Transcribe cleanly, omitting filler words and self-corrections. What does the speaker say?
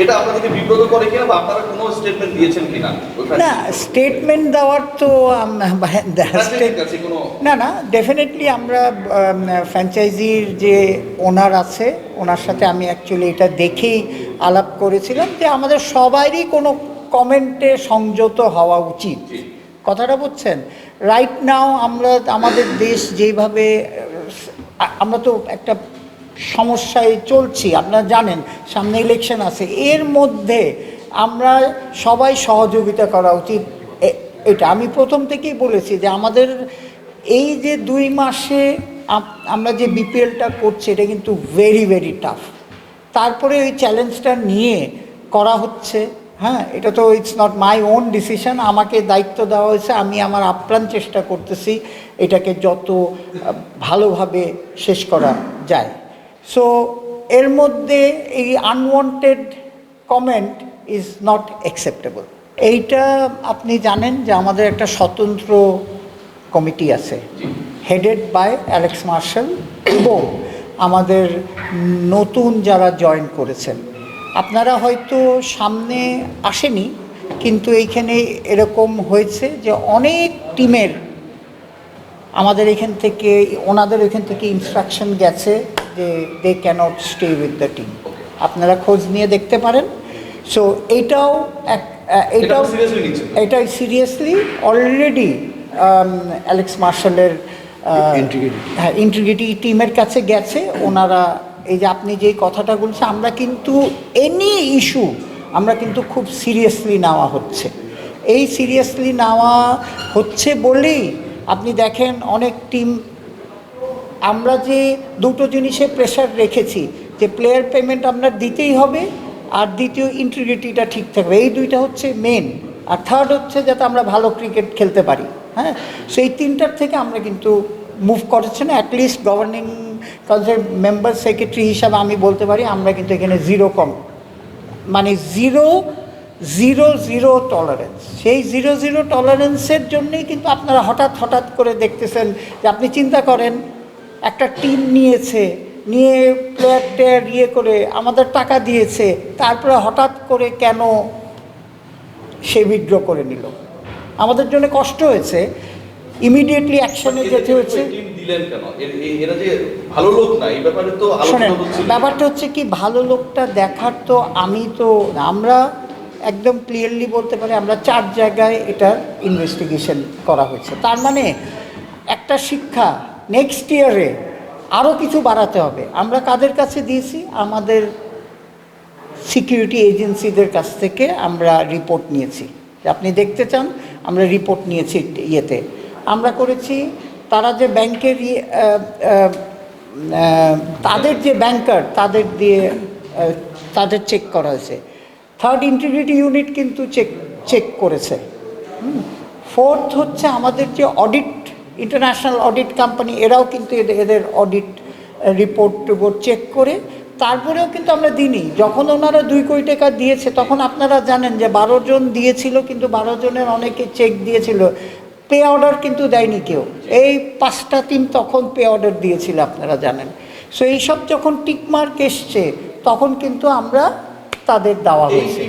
এটা আপনাদেরকে বিব্রত করে কিনা বা আপনারা কোনো স্টেটমেন্ট দিয়েছেন কিনা? না, স্টেটমেন্ট দেওয়ার তো না না, ডেফিনেটলি আমরা ফ্র্যাঞ্চাইজির যে ওনার আছে ওনার সাথে আমি অ্যাকচুয়ালি এটা দেখেই আলাপ করেছিলাম যে আমাদের সবারই কোনো কমেন্টে সংযত হওয়া উচিত। কথাটা বুঝছেন? রাইট নাও আমরা আমাদের দেশ যেভাবে আমরা তো একটা সমস্যায় চলছি, আপনারা জানেন সামনে ইলেকশন আছে, এর মধ্যে আমরা সবাই সহযোগিতা করা উচিত। এটা আমি প্রথম থেকেই বলেছি যে আমাদের এই যে 2 মাসে আমরা যে বিপিএলটা করছি এটা কিন্তু ভেরি ভেরি টাফ। তারপরে ওই চ্যালেঞ্জটা নিয়ে করা হচ্ছে। হ্যাঁ, এটা তো it's not my own decision, আমাকে দায়িত্ব দেওয়া হয়েছে, আমি আমার আপ্রাণ চেষ্টা করতেছি এটাকে যত ভালোভাবে শেষ করা যায়। সো এর মধ্যে এই unwanted comment is not acceptable. এইটা আপনি জানেন যে আমাদের একটা স্বতন্ত্র কমিটি আছে হেডেড বাই অ্যালেক্স মার্শাল এবং আমাদের নতুন যারা জয়েন করেছেন। আপনারা হয়তো সামনে আসেনি, কিন্তু এইখানে এরকম হয়েছে যে অনেক টিমের আমাদের এখান থেকে ওনাদের এখান থেকে ইনস্ট্রাকশন গেছে যে they cannot stay with the team. আপনারা খোঁজ নিয়ে দেখতে পারেন। সো এটাই সিরিয়াসলি অলরেডি অ্যালেক্স মার্শালের ইন্টিগ্রিটি টিমের কাছে গেছে। ওনারা এই যে আপনি যেই কথাটা বলছেন, আমরা কিন্তু এনি ইস্যু আমরা কিন্তু খুব সিরিয়াসলি নেওয়া হচ্ছে। এই সিরিয়াসলি নেওয়া হচ্ছে বলেই আপনি দেখেন অনেক টিম, আমরা যে দুটো জিনিসে প্রেশার রেখেছি যে প্লেয়ার পেমেন্ট আমরা দিতেই হবে, আর দ্বিতীয় ইন্টিগ্রিটিটা ঠিক থাকবে, এই দুইটা হচ্ছে মেন। আর থার্ড হচ্ছে যাতে আমরা ভালো ক্রিকেট খেলতে পারি। হ্যাঁ, সেই তিনটার থেকে আমরা কিন্তু মুভ করেছি না। At least governing council member secretary হিসাবে আমি বলতে পারি আমরা কিন্তু এখানে মানে জিরো টলারেন্স। সেই জিরো টলারেন্সের জন্যেই কিন্তু আপনারা হঠাৎ করে দেখতেছেন যে আপনি চিন্তা করেন একটা টিম নিয়ে প্লেয়ার করে আমাদের টাকা দিয়েছে, তারপরে হঠাৎ করে কেন সে উইথড্র করে নিল। আমাদের জন্য কষ্ট হয়েছে, ইমিডিয়েটলি অ্যাকশনে যেতে হয়েছে। শোনেন, ব্যাপারটা হচ্ছে কি, ভালো লোকটা দেখার তো আমরা একদম ক্লিয়ারলি বলতে পারি আমরা 4 জায়গায় এটার ইনভেস্টিগেশন করা হয়েছে। তার মানে একটা শিক্ষা, নেক্সট ইয়ারে আরও কিছু বাড়াতে হবে। আমরা কাদের কাছে দিয়েছি? আমাদের সিকিউরিটি এজেন্সিদের কাছ থেকে আমরা রিপোর্ট নিয়েছি। আপনি দেখতে চান, আমরা রিপোর্ট নিয়েছি ইয়েতে আমরা করেছি। তারা যে ব্যাংকের তাদের যে ব্যাংকার তাদের চেক করা হয়েছে। থার্ড ইন্টিগ্রিটি ইউনিট কিন্তু চেক করেছে। ফোর্থ হচ্ছে আমাদের যে অডিট, ইন্টারন্যাশনাল অডিট কোম্পানি, এরাও কিন্তু এদের অডিট রিপোর্ট চেক করে তারপরেও কিন্তু আমরা দিইনি। যখন ওনারা 2 কোটি টাকা দিয়েছে তখন আপনারা জানেন যে 12 জন দিয়েছিল, কিন্তু 12 জনের অনেকে চেক দিয়েছিল, পে অর্ডার কিন্তু দেয়নি কেউ। এই 5টা টিম তখন পে অর্ডার দিয়েছিল, আপনারা জানেন। সো এইসব যখন টিকমার্ক এসছে তখন কিন্তু আমরা তাদের দেওয়া হয়েছে।